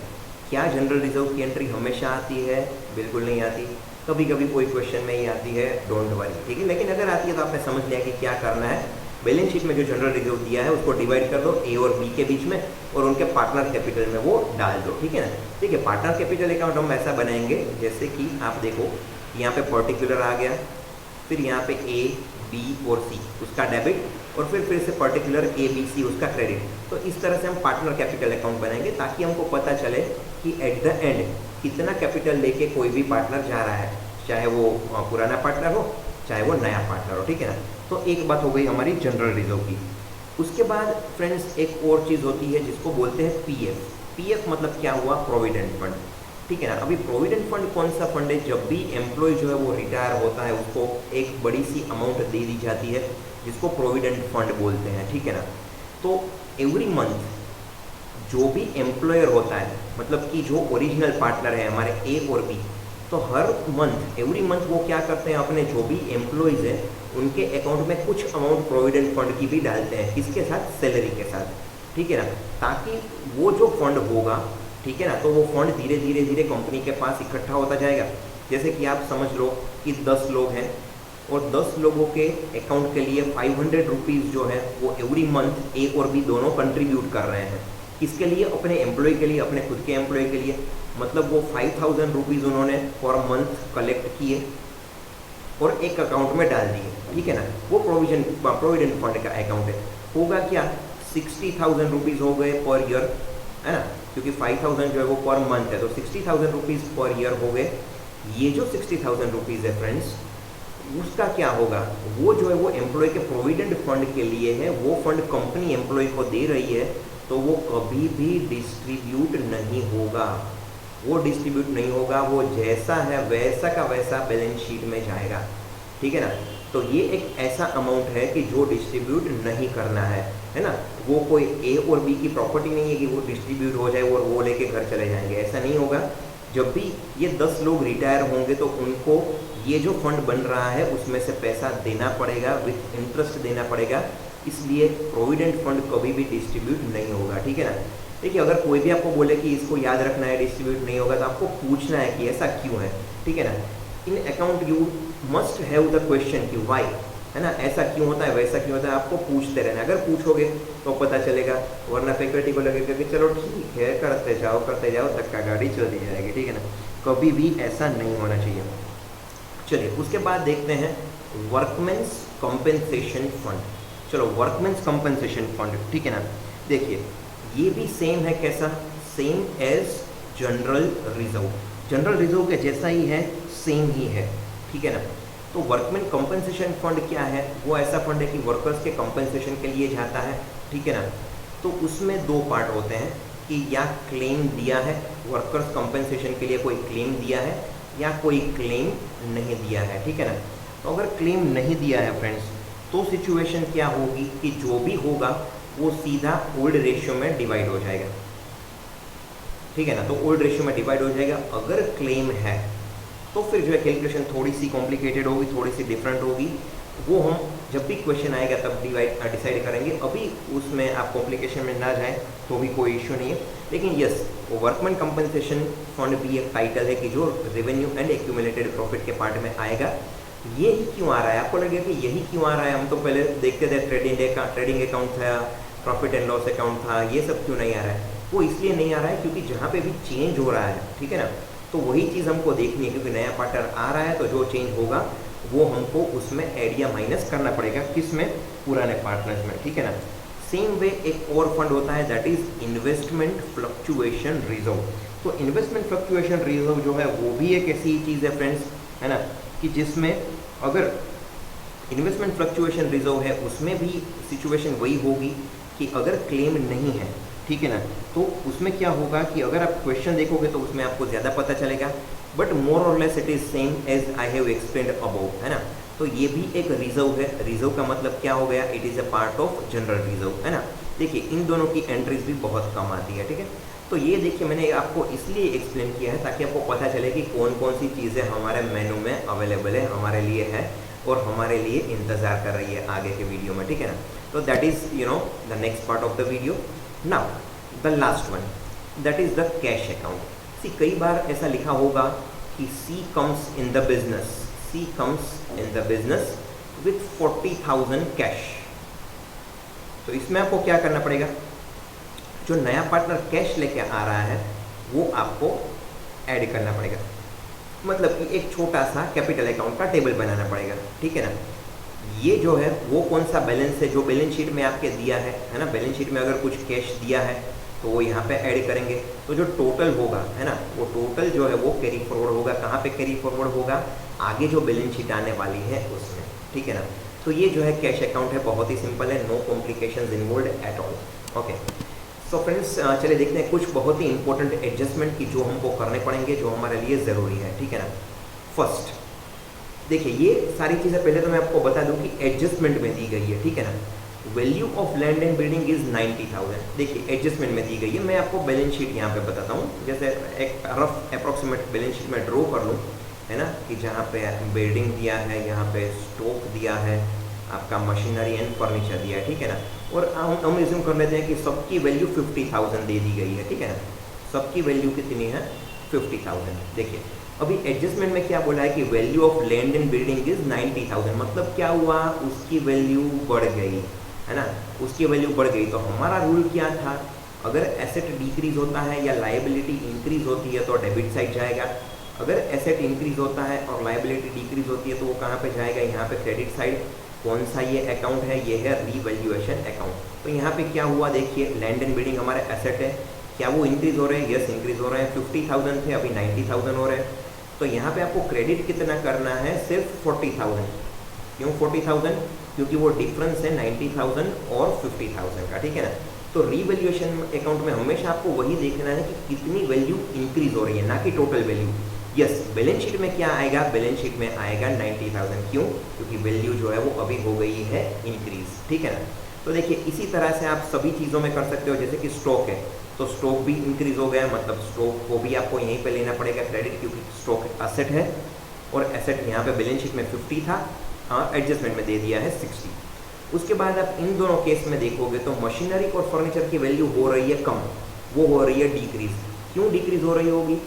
क्या जनरल रिजर्व की एंट्री हमेशा आती है? बिल्कुल नहीं आती, कभी कभी कोई क्वेश्चन में ही आती है, डोंट वरी, ठीक है। लेकिन अगर आती है तो आपने समझ लिया कि क्या करना है। बैलेंस शीट में जो जनरल रिजर्व दिया है उसको डिवाइड कर दो ए और बी के बीच में, और उनके पार्टनर कैपिटल में वो डाल दो, ठीक है ना। देखिए पार्टनर कैपिटल अकाउंट हम ऐसा बनाएंगे जैसे कि आप देखो यहाँ पे पर्टिकुलर आ गया, फिर यहाँ पे ए बी और सी उसका डेबिट, और फिर से पर्टिकुलर ए बी सी उसका क्रेडिट। तो इस तरह से हम पार्टनर कैपिटल अकाउंट बनाएंगे ताकि हमको पता चले कि एट द एंड कितना कैपिटल लेके कोई भी पार्टनर जा रहा है, चाहे वो पुराना पार्टनर हो चाहे वो नया पार्टनर हो, ठीक है ना। तो एक बात हो गई हमारी जनरल रिजर्व की। उसके बाद फ्रेंड्स एक और चीज़ होती है जिसको बोलते हैं पीएफ। पीएफ मतलब क्या हुआ? प्रोविडेंट फंड, ठीक है ना। अभी प्रोविडेंट फंड कौन सा फंड है? जब भी एम्प्लॉय जो है वो रिटायर होता है उसको एक बड़ी सी अमाउंट दे दी जाती है जिसको प्रोविडेंट फंड बोलते हैं, ठीक है ना। तो एवरी मंथ जो भी एम्प्लॉयर होता है, मतलब कि जो ओरिजिनल पार्टनर है हमारे ए और बी, तो हर मंथ एवरी मंथ वो क्या करते हैं, अपने जो भी एम्प्लॉयज़ हैं उनके अकाउंट में कुछ अमाउंट प्रोविडेंट फंड की भी डालते हैं। किसके साथ? सैलरी के साथ, ठीक है ना। ताकि वो जो फंड होगा, ठीक है ना, तो वो फंड धीरे धीरे कंपनी के पास इकट्ठा होता जाएगा। जैसे कि आप समझ लो कि 10 लोग हैं और 10 लोगों के अकाउंट के लिए 500 रुपीज़ जो है वो एवरी मंथ ए और बी दोनों कंट्रीब्यूट कर रहे हैं। किसके लिए? अपने एम्प्लॉय के लिए, अपने खुद के एम्प्लॉय के लिए। मतलब वो 5000 रुपीज़ उन्होंने पर मंथ कलेक्ट किए और एक अकाउंट में डाल दिए, ठीक है ना। वो प्रोविडेंट फंड का अकाउंट है। होगा क्या? 60,000 रुपीज़ हो गए पर ईयर, है ना, क्योंकि 5000 जो है वो पर मंथ है, तो 60,000 रुपीज़ पर ईयर हो गए। ये जो 60,000 रुपीज़ है फ्रेंड्स, उसका क्या होगा? वो जो है वो एम्प्लॉय के प्रोविडेंट फंड के लिए है, वो फंड कंपनी एम्प्लॉय को दे रही है, तो वो कभी भी डिस्ट्रीब्यूट नहीं होगा। वो डिस्ट्रीब्यूट नहीं होगा, वो जैसा है वैसा का वैसा बैलेंस शीट में जाएगा, ठीक है ना। तो ये एक ऐसा अमाउंट है कि जो डिस्ट्रीब्यूट नहीं करना है ना। वो कोई ए और बी की प्रॉपर्टी नहीं है कि वो डिस्ट्रीब्यूट हो जाए और वो लेके घर चले जाएंगे, ऐसा नहीं होगा। जब भी ये 10 लोग रिटायर होंगे तो उनको ये जो फंड बन रहा है उसमें से पैसा देना पड़ेगा, विथ इंटरेस्ट देना पड़ेगा, इसलिए प्रोविडेंट फंड कभी भी डिस्ट्रीब्यूट नहीं होगा, ठीक है ना। देखिए अगर कोई भी आपको बोले कि इसको याद रखना है, डिस्ट्रीब्यूट नहीं होगा, तो आपको पूछना है कि ऐसा क्यों है, ठीक है ना। In account you must have the question कि वाई, है ना, ऐसा क्यों होता है, वैसा क्यों होता है, आपको पूछते रहना। अगर पूछोगे तो पता चलेगा, वरना फैकल्टी को लगेगा कि चलो ठीक है करते जाओ तक का गाड़ी चलती जाएगी, ठीक है ना। कभी भी ऐसा नहीं होना चाहिए। चलिए उसके बाद देखते हैं वर्कमेंस कंपेंसेशन फंड। चलो वर्कमेंस कंपेंसेशन फंड, ठीक है ना। देखिए ये भी सेम है, कैसा, same as general reserve, general reserve के जैसा ही है, सेम ही है, ठीक है ना। तो वर्कमैन कंपनसेशन फंड क्या है, वो ऐसा फंड है कि वर्कर्स के कंपनसेशन के लिए जाता है, ठीक है ना। तो उसमें 2 पार्ट होते हैं कि या क्लेम दिया है, वर्कर्स कंपनसेशन के लिए कोई क्लेम दिया है या कोई क्लेम नहीं दिया है, ठीक है ना। तो अगर क्लेम नहीं दिया है फ्रेंड्स, तो सिचुएशन क्या होगी कि जो भी होगा वो सीधा ओल्ड रेशियो में डिवाइड हो जाएगा, ठीक है ना। तो ओल्ड रेशियो में डिवाइड हो जाएगा। अगर क्लेम है तो फिर जो है कैलकुलेशन थोड़ी सी कॉम्प्लिकेटेड होगी, थोड़ी सी डिफरेंट होगी, वो हम जब भी क्वेश्चन आएगा तब डिसाइड करेंगे। अभी उसमें आप कॉम्प्लिकेशन में ना जाएं तो भी कोई इश्यू नहीं है। लेकिन यस, वर्कमैन कंपनसेशन फंड भी एक टाइटल है कि जो रेवेन्यू एंड एक्यूमुलेटेड प्रॉफिट के पार्ट में आएगा। ये ही क्यों आ रहा है, आपको लगेगा कि यही क्यों आ रहा है, हम तो पहले देखते थे ट्रेडिंग अकाउंट था, प्रॉफिट एंड लॉस अकाउंट था, ये सब क्यों नहीं आ रहा है। वो इसलिए नहीं आ रहा है क्योंकि जहाँ पे भी चेंज हो रहा है, ठीक है ना, तो वही चीज़ हमको देखनी है, क्योंकि नया पार्टनर आ रहा है तो जो चेंज होगा वो हमको उसमें एड या माइनस करना पड़ेगा, किस में, पुराने पार्टनर्स में, ठीक है ना। सेम वे एक और फंड होता है, that is investment fluctuation reserve. तो इन्वेस्टमेंट फ्लक्चुएशन रिजर्व जो है वो भी एक ऐसी चीज़ है फ्रेंड्स, है ना, कि जिसमें अगर इन्वेस्टमेंट फ्लक्चुएशन रिजर्व है उसमें भी सिचुएशन वही होगी कि अगर क्लेम नहीं है, ठीक है ना, तो उसमें क्या होगा कि अगर आप क्वेश्चन देखोगे तो उसमें आपको ज़्यादा पता चलेगा, बट मोर और less it is same as I have explained above, है ना। तो ये भी एक रिजर्व है। रिजर्व का मतलब क्या हो गया, it is a part of general reserve, है ना। देखिए इन दोनों की एंट्रीज भी बहुत कम आती है, ठीक है। तो ये देखिए मैंने आपको इसलिए एक्सप्लेन किया है ताकि आपको पता चले कि कौन कौन सी चीज़ें हमारे मेनू में अवेलेबल है, हमारे लिए है और हमारे लिए इंतज़ार कर रही है आगे के वीडियो में, ठीक है ना। तो that is the next part of the video. Now the last one, that is the cash account. C कई बार ऐसा लिखा होगा कि C comes in the business, C comes in the business with 40,000 cash. तो इसमें आपको क्या करना पड़ेगा, जो नया पार्टनर कैश लेके आ रहा है वो आपको ऐड करना पड़ेगा, मतलब कि एक छोटा सा कैपिटल अकाउंट का टेबल बनाना पड़ेगा, ठीक है ना। ये जो है वो कौन सा बैलेंस है जो बैलेंस शीट में आपके दिया है ना। बैलेंस शीट में अगर कुछ कैश दिया है तो वो यहाँ पे ऐड करेंगे, तो जो टोटल होगा, है ना, वो टोटल जो है वो कैरी फॉरवर्ड होगा। कहाँ पे कैरी फॉरवर्ड होगा, आगे जो बैलेंस शीट आने वाली है उसमें, ठीक है ना। तो ये जो है कैश अकाउंट है, बहुत ही सिंपल है, no complications involved at all. Okay, so friends चलिए देखते हैं कुछ बहुत ही इंपॉर्टेंट एडजस्टमेंट की जो हमको करने पड़ेंगे, जो हमारे लिए ज़रूरी है, ठीक है ना। फर्स्ट देखिए, ये सारी चीज़ें पहले तो मैं आपको बता दूं कि एडजस्टमेंट में दी गई है, ठीक है ना। Value of land and building is 90,000, देखिए एडजस्टमेंट में दी गई है। मैं आपको बैलेंस शीट यहाँ पे बताता हूँ, जैसे एक रफ अप्रॉक्सीमेट बैलेंस शीट में ड्रॉ कर लूँ, है ना, कि जहाँ पे बिल्डिंग दिया है, यहाँ पे स्टॉक दिया है, आपका मशीनरी एंड फर्नीचर दिया है, ठीक है ना। और हम रिज्यूम कर लेते हैं कि सबकी वैल्यू 50,000 दे दी गई है, ठीक है ना। सबकी वैल्यू कितनी है, 50,000। देखिए अभी एडजस्टमेंट में क्या बोला है कि value of land and building is 90,000, मतलब क्या हुआ, उसकी वैल्यू बढ़ गई, है ना, उसकी वैल्यू बढ़ गई। तो हमारा रूल क्या था, अगर एसेट डिक्रीज होता है या लायबिलिटी इंक्रीज होती है तो डेबिट साइड जाएगा। अगर एसेट इंक्रीज होता है और लायबिलिटी डिक्रीज होती है तो वो कहाँ पे जाएगा, यहाँ पे क्रेडिट साइड। कौन सा ये अकाउंट है, ये है रीवैल्यूएशन अकाउंट। तो यहाँ पे क्या हुआ, देखिए लैंड एंड बिल्डिंग हमारे एसेट है, क्या वो इंक्रीज हो रहे हैं, यस इंक्रीज हो रहे हैं। 50,000 थे, अभी 90,000 हो रहे हैं। तो यहाँ पे आपको क्रेडिट कितना करना है, सिर्फ 40,000। क्यों 40,000, क्योंकि वो डिफरेंस है 90,000 और 50,000 का, ठीक है ना। तो रीवैल्यूएशन अकाउंट में हमेशा आपको वही देखना है कि कितनी वैल्यू इंक्रीज हो रही है, ना कि total value. Yes, balance sheet में क्या आएगा, बैलेंस शीट में आएगा 90,000। क्यों, क्योंकि वैल्यू जो है वो अभी हो गई है इंक्रीज, ठीक है ना। तो देखिए इसी तरह से आप सभी चीज़ों में कर सकते हो, जैसे कि स्टॉक है तो स्टॉक भी इंक्रीज हो गया, मतलब स्टॉक को भी आपको यहीं पे लेना पड़ेगा क्रेडिट, क्योंकि स्टॉक एसेट है और एसेट यहाँ पे बैलेंस शीट में 50 था, एडजस्टमेंट में दे दिया है 60। उसके बाद आप इन दोनों केस में देखोगे तो मशीनरी और फर्नीचर की वैल्यू हो रही है कम, वो हो रही है डिक्रीज। क्यों डिक्रीज हो रही होगी?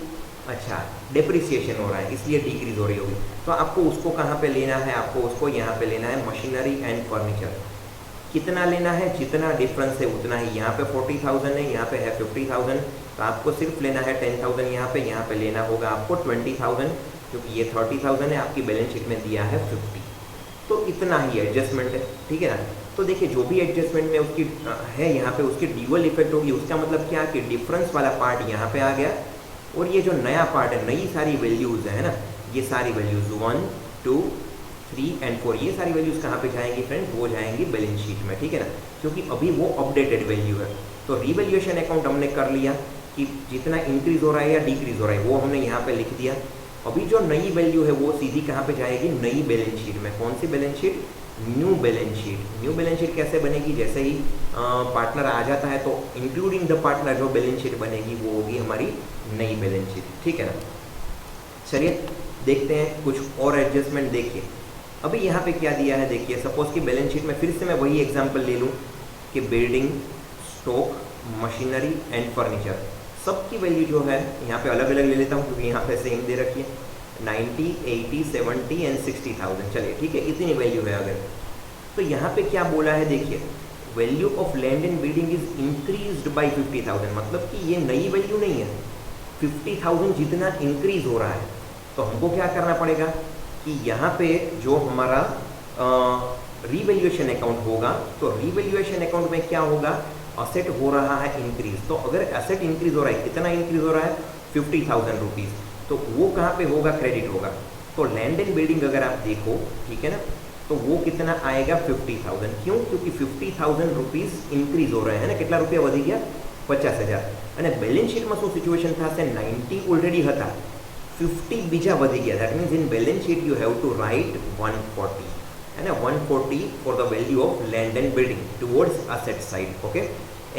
अच्छा, डेप्रिसिएशन हो रहा है इसलिए डिक्रीज हो रही होगी। तो आपको उसको कहाँ पे लेना है? आपको उसको यहाँ पे लेना है मशीनरी एंड फर्नीचर। कितना लेना है? जितना डिफरेंस है उतना ही। यहाँ पे 40,000 है, यहाँ पे है 50,000, तो आपको सिर्फ लेना है 10,000 यहाँ पे लेना होगा आपको 20,000, क्योंकि ये 30,000 है, आपकी बैलेंस शीट में दिया है 50। तो इतना ही एडजस्टमेंट है, ठीक है ना। तो देखिए जो भी एडजस्टमेंट में उसकी है यहाँ पे उसकी ड्यूअल इफेक्ट होगी। उसका मतलब क्या कि डिफरेंस वाला पार्ट यहाँ पे आ गया और ये जो नया पार्ट है, नई सारी वैल्यूज़ है ना, ये सारी वैल्यूज़ 1, 2, 3 एंड 4, ये सारी वैल्यूज़ कहाँ पे जाएंगी फ्रेंड्स? वो जाएंगी बैलेंस शीट में, ठीक है ना, क्योंकि अभी वो अपडेटेड वैल्यू है। तो रिवैल्यूएशन अकाउंट हमने कर लिया कि जितना इंक्रीज हो रहा है या डिक्रीज हो रहा है वो हमने यहाँ पे लिख दिया। अभी जो नई वैल्यू है वो सीधी कहाँ पे जाएगी? नई बैलेंस शीट में। कौन सी balance sheet? New balance sheet. New balance sheet कैसे बनेगी? जैसे ही पार्टनर आ जाता है तो इंक्लूडिंग द पार्टनर जो बैलेंस शीट बनेगी वो होगी हमारी नई बैलेंस शीट, ठीक है ना। चलिए देखते हैं कुछ और एडजस्टमेंट। देखिए अभी यहाँ पे क्या दिया है, देखिए सपोज कि बैलेंस शीट में फिर से मैं वही एग्जांपल ले लूँ कि building, stock, machinery and furniture, सबकी वैल्यू जो है यहाँ पे अलग अलग ले लेता हूँ क्योंकि यहाँ पे सेम दे रखी है 90, 80, 70 एंड 60,000। चलिए ठीक है, इतनी वैल्यू है अगर। तो यहाँ पे क्या बोला है, देखिए value of land and building is increased by 50,000, मतलब कि ये नई वैल्यू नहीं है, 50,000 जितना इंक्रीज हो रहा है। तो हमको क्या करना पड़ेगा कि यहाँ पे जो हमारा रीवैल्यूएशन अकाउंट होगा, तो रीवैल्यूएशन अकाउंट में क्या होगा? असेट हो रहा है इंक्रीज। तो अगर एसेट इंक्रीज हो रहा है, कितना इंक्रीज हो रहा है? 50,000 रुपीज़, तो वो कहाँ पे होगा? क्रेडिट होगा। तो लैंड एंड बिल्डिंग अगर आप देखो, ठीक है ना, तो वो कितना आएगा? 50,000। क्यों? क्योंकि 50,000 रुपीज़ इंक्रीज हो रहे हैं ना। कितना रुपया वधी गया? 50,000। અને બેલેન્સ શીટમાં શું સિચ્યુએશન થશે? 90 ઓલરેડી હતા, 50 બીજા વધી ગયા. That means in balance sheet you have to write 140 and 140 for the value of land and building towards asset side. Okay,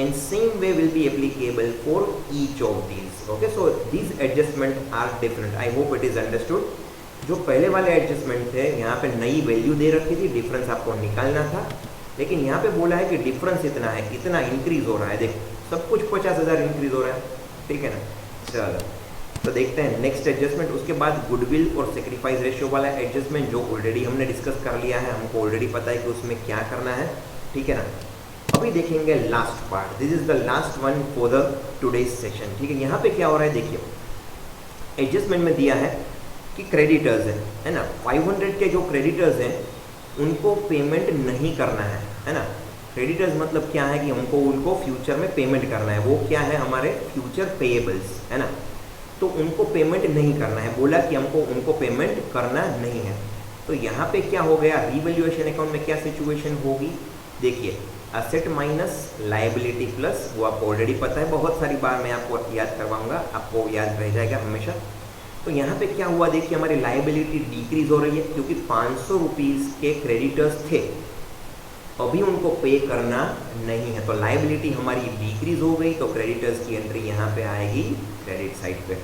and same way will be applicable for each of these. Okay, so these adjustments are different. I hope it is understood. जो पहले वाले adjustment थे यहाँ पे नई value दे रखी थी, difference आपको निकालना था, लेकिन यहाँ पे बोला है कि डिफरेंस इतना है, इतना इंक्रीज हो रहा है। देख सब कुछ 50,000 इंक्रीज हो रहा है, ठीक है ना। चलो तो देखते हैं नेक्स्ट एडजस्टमेंट। उसके बाद गुडविल और सेक्रीफाइस रेशियो वाला एडजस्टमेंट जो ऑलरेडी हमने डिस्कस कर लिया है, हमको ऑलरेडी पता है कि उसमें क्या करना है, ठीक है ना। अभी देखेंगे last part, this is the last one for the today's session, ठीक है। यहाँ पे क्या हो रहा है, देखिए एडजस्टमेंट में दिया है कि क्रेडिटर्स है ना, 500 के जो क्रेडिटर्स हैं उनको पेमेंट नहीं करना है ना। क्रेडिटर्स मतलब क्या है कि हमको उनको फ्यूचर में पेमेंट करना है, वो क्या है? हमारे फ्यूचर पेएबल्स है ना। तो उनको पेमेंट नहीं करना है, बोला कि हमको उनको पेमेंट करना नहीं है। तो यहाँ पे क्या हो गया? रीवैल्यूएशन अकाउंट में क्या सिचुएशन होगी? देखिए असेट माइनस लायबिलिटी प्लस, वो आपको ऑलरेडी पता है, बहुत सारी बार मैं आपको याद करवाऊंगा, आपको याद रह जाएगा हमेशा। तो यहाँ पे क्या हुआ? देखिए हमारी लायबिलिटी डिक्रीज हो रही है क्योंकि 500 रुपीज़ के क्रेडिटर्स थे, अभी उनको पे करना नहीं है, तो लायबिलिटी हमारी डिक्रीज हो गई। तो क्रेडिटर्स की एंट्री यहाँ पे आएगी क्रेडिट साइड पे।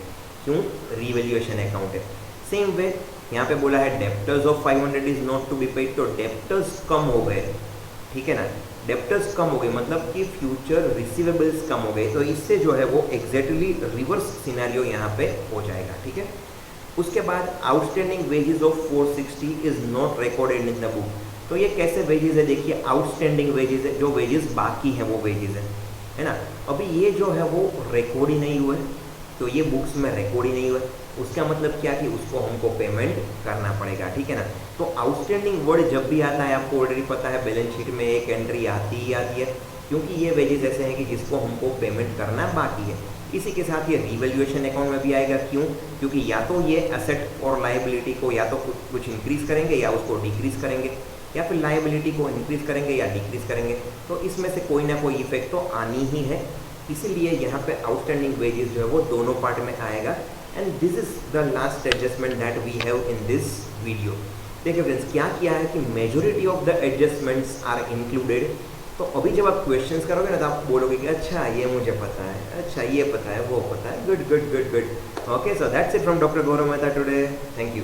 क्यों? रीवैल्यूएशन अकाउंट है। सेम वे यहाँ पे बोला है debtors of 500 is not to be paid, तो डेप्टर्स कम हो गए, ठीक है ना। डेप्टर्स कम हो गए मतलब कि फ्यूचर रिसीवेबल्स कम हो गए। तो इससे जो है वो एग्जैक्टली रिवर्स सिनेरियो यहाँ पे हो जाएगा, ठीक है। उसके बाद outstanding wages of 460 is not recorded in the book. तो ये कैसे वेजेस है? देखिए आउटस्टैंडिंग वेजेस है, जो वेजेस बाकी हैं वो वेजेस है ना। अभी ये जो है वो रिकॉर्ड ही नहीं हुए, तो ये बुक्स में रिकॉर्ड ही नहीं हुए, उसका मतलब क्या कि उसको हमको पेमेंट करना पड़ेगा, ठीक है ना। तो आउटस्टैंडिंग वर्ड जब भी आता है, आपको ऑलरेडी पता है बैलेंस शीट में एक एंट्री आती ही आती है, क्योंकि ये वेजेस ऐसे हैं कि जिसको हमको पेमेंट करना बाकी है। इसी के साथ ये रीवैल्यूएशन अकाउंट में भी आएगा। क्यों? क्योंकि या तो ये एसेट और लायबिलिटी को या तो कुछ इंक्रीज करेंगे या उसको डिक्रीज करेंगे, या फिर लायबिलिटी को इंक्रीज करेंगे या डिक्रीज करेंगे। तो इसमें से कोई ना कोई इफेक्ट तो आनी ही है, इसीलिए यहाँ पे आउटस्टैंडिंग वेजेस जो है वो दोनों पार्ट में आएगा। And this is the last adjustment that we have in this video. देखिए फ्रेंड्स क्या किया है कि majority of the adjustments are included तो अभी जब आप क्वेश्चंस करोगे ना तो आप बोलोगे कि अच्छा ये मुझे पता है, अच्छा ये पता है, वो पता है. Good good good good. Okay, so that's it from doctor Gaurav Mehta today. Thank you.